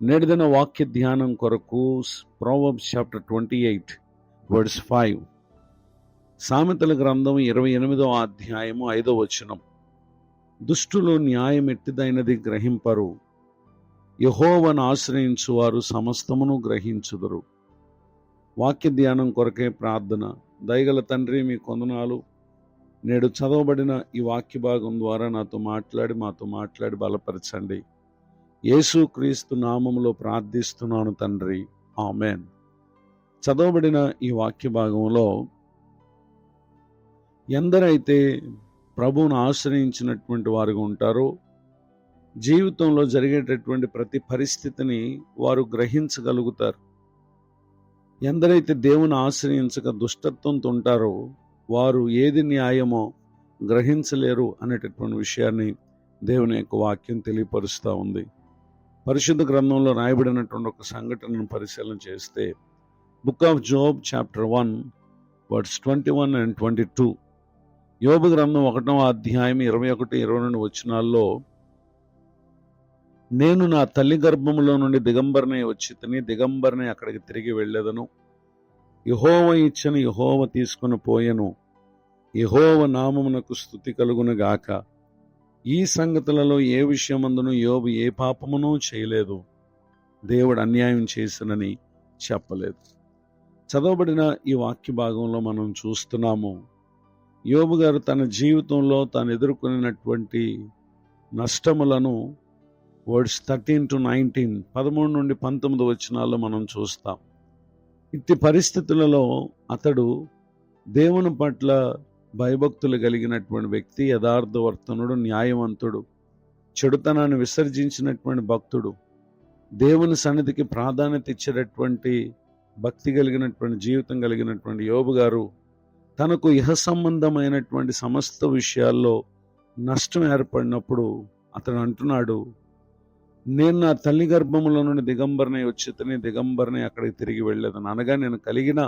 నేటిదిన వాక్య ధ్యానం కొరకు ప్రోవర్బ్స్ చాప్టర్ 28 వర్స్ 5. సామెతల గ్రంథం 28వ అధ్యాయము 5వ వచనం. దుష్టులు న్యాయం ఎట్టిదైనది గ్రహింపరు, యెహోవాను ఆశ్రయించువారు సమస్తమును గ్రహించుదురు. వాక్య ధ్యానం కొరకే ప్రార్థన. దయగల తండ్రి, మీ కొందనాలు. నేడు చదవబడిన ఈ వాక్య భాగం ద్వారా మాతో మాట్లాడి బలపరచండి. యేసుక్రీస్తు నామములో ప్రార్థిస్తున్నాను తండ్రి, ఆమెన్. చదవబడిన ఈ వాక్య భాగంలో ఎందరైతే ప్రభువును ఆశ్రయించినటువంటి వారుగా ఉంటారో, జీవితంలో జరిగేటటువంటి ప్రతి పరిస్థితిని వారు గ్రహించగలుగుతారు. ఎందరైతే దేవుని ఆశ్రయించక దుష్టత్వంతో ఉంటారో, వారు ఏది న్యాయమో గ్రహించలేరు అనేటటువంటి విషయాన్ని దేవుని యొక్క వాక్యం తెలియపరుస్తూ ఉంది. పరిశుద్ధ గ్రంథంలో రాయబడినటువంటి ఒక సంఘటనను పరిశీలన చేస్తే, book of Job chapter 1 verse 21 and 22. యోబు గ్రంథం 1వ అధ్యాయం 21-22 వచనాల్లో, నేను నా తల్లి గర్భములో నుండి దిగంబరనే వచ్చితిని, దిగంబరనే అక్కడికి తిరిగి వెళ్ళేదను. యెహోవా ఇచ్చను, యెహోవా తీసుకుని పోయెను. యెహోవా నామమునకు స్తుతి కలుగును గాక. ఈ సంగతులలో ఏ విషయమందును యోబు ఏ పాపమును చేయలేదు, దేవుడు అన్యాయం చేసినని చెప్పలేదు. చదవబడిన ఈ వాక్య భాగంలో మనం చూస్తున్నాము, యోబు గారు తన జీవితంలో తాను ఎదుర్కొనినటువంటి నష్టములను వర్డ్స్ 13-19, 13 నుండి 19 వచనాల్లో మనం చూస్తాం. ఇట్టి పరిస్థితులలో అతడు దేవుని పట్ల భయభక్తులు కలిగినటువంటి వ్యక్తి, యథార్థవర్తనుడు, న్యాయవంతుడు, చెడుతనాన్ని విసర్జించినటువంటి భక్తుడు, దేవుని సన్నిధికి ప్రాధాన్యత ఇచ్చేటటువంటి భక్తి కలిగినటువంటి జీవితం కలిగినటువంటి యోబు గారు తనకు ఇహ సంబంధమైనటువంటి సమస్త విషయాల్లో నష్టం ఏర్పడినప్పుడు అతను అంటున్నాడు, నేను నా తల్లి గర్భములో నుండి దిగంబరనే వచ్చితని, దిగంబరనే అక్కడికి తిరిగి వెళ్ళేదని. అనగా నేను కలిగిన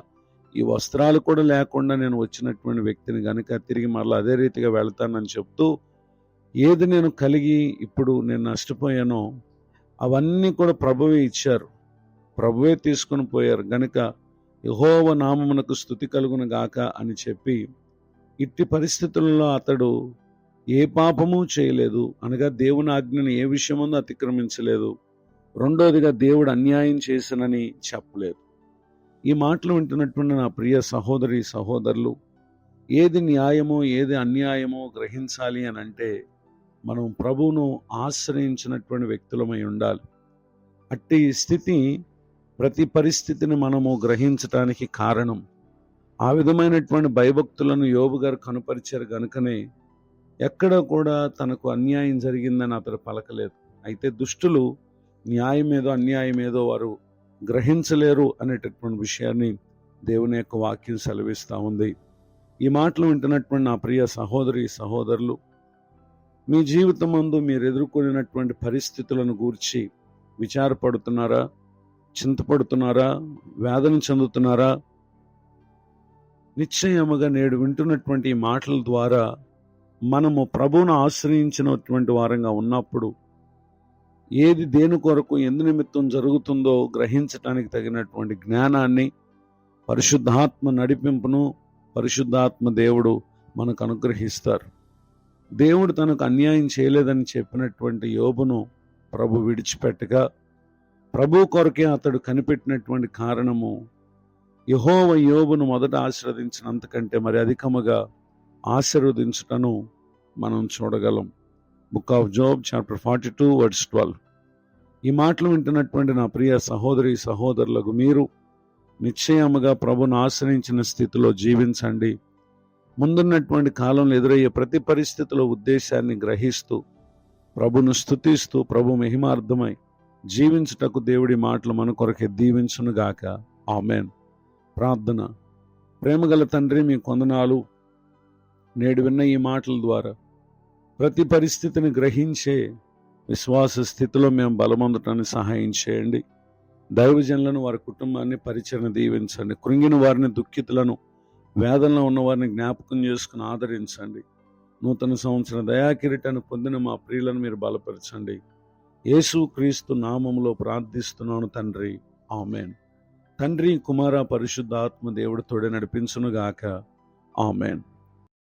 ఈ వస్త్రాలు కూడా లేకుండా నేను వచ్చినటువంటి వ్యక్తిని కనుక తిరిగి మరలా అదే రీతిగా వెళ్తానని చెప్తూ, ఏది నేను కలిగి ఇప్పుడు నేను నష్టపోయానో అవన్నీ కూడా ప్రభువే ఇచ్చారు, ప్రభువే తీసుకుని పోయారు గనుక యెహోవా నామమునకు స్తుతి కలుగును గాక అని చెప్పి, ఇట్టి పరిస్థితుల్లో అతడు ఏ పాపము చేయలేదు, అనగా దేవుని ఆజ్ఞను ఏ విషయముందో అతిక్రమించలేదు. రెండోదిగా దేవుడు అన్యాయం చేసినని చెప్పలేదు. ఈ మాటలు వింటున్నటువంటి నా ప్రియ సహోదరి సహోదరులు, ఏది న్యాయమో ఏది అన్యాయమో గ్రహించాలి అని అంటే మనం ప్రభువును ఆశ్రయించినటువంటి వ్యక్తులమై ఉండాలి. అట్టి స్థితి ప్రతి పరిస్థితిని మనము గ్రహించటానికి కారణం. ఆ విధమైనటువంటి భయభక్తులను యోబు గారు కనుపరిచారు గనుకనే ఎక్కడ కూడా తనకు అన్యాయం జరిగిందని అతడు పలకలేదు. అయితే దుష్టులు న్యాయమేదో అన్యాయమేదో వారు గ్రహించలేరు అనేటటువంటి విషయాన్ని దేవుని యొక్క వాక్యం సెలవిస్తూ ఉంది. ఈ మాటలు వింటున్నటువంటి నా ప్రియ సహోదరి సహోదరులు, మీ జీవితం ముందు మీరు ఎదుర్కొనినటువంటి పరిస్థితులను గూర్చి విచారపడుతున్నారా, చింతపడుతున్నారా, వేదన చెందుతున్నారా? నిశ్చయముగా నేడు వింటున్నటువంటి ఈ మాటల ద్వారా మనము ప్రభువును ఆశ్రయించినటువంటి వారంగా ఉన్నప్పుడు ఏది దేని కొరకు ఎందు నిమిత్తం జరుగుతుందో గ్రహించటానికి తగినటువంటి జ్ఞానాన్ని, పరిశుద్ధాత్మ నడిపింపును పరిశుద్ధాత్మ దేవుడు మనకు అనుగ్రహిస్తారు. దేవుడు తనకు అన్యాయం చేయలేదని చెప్పినటువంటి యోబును ప్రభు విడిచిపెట్టగా, ప్రభు కొరకే అతడు కనిపెట్టినటువంటి కారణము యెహోవా యోబును మొదట ఆశీర్వదించినంతకంటే మరి అధికముగా ఆశీర్వదించుటను మనం చూడగలం. Book of Job chapter 42 verse 12. ఈ మాటలు వింటున్నటువంటి నా ప్రియ సహోదరి సహోదరులకు మీరు నిశ్చయముగా ప్రభును ఆశ్రయించిన స్థితిలో జీవించండి. ముందున్నటువంటి కాలంలో ఎదురయ్యే ప్రతి పరిస్థితిలో ఉద్దేశాన్ని గ్రహిస్తూ ప్రభును స్తుతిస్తూ ప్రభు మహిమార్థమై జీవించుటకు దేవుడి మాటలు మన కొరకే దీవించునుగాక. ఆమెన్. ప్రార్థన. ప్రేమగల తండ్రి, మీ కొందనాలు. నేడు విన్న ఈ మాటల ద్వారా ప్రతి పరిస్థితిని గ్రహించే విశ్వాస స్థితిలో మేము బలమొందటానికి సహాయం చేయండి. దైవజనులను, వారి కుటుంబాన్ని, పరిచరణ దీవించండి. కృంగిన వారిని, దుఃఖితులను, వేదనలో ఉన్న వారిని జ్ఞాపకం చేసుకుని ఆదరించండి. నూతన సంవత్సర దయాకిరీటాన్ని పొందిన మా ప్రియులను మీరు బలపరచండి. యేసుక్రీస్తు నామములో ప్రార్థిస్తున్నాను తండ్రి, ఆమెన్. తండ్రి, కుమార, పరిశుద్ధాత్మ దేవుడు తోడే నడిపించునుగాక. ఆమెన్.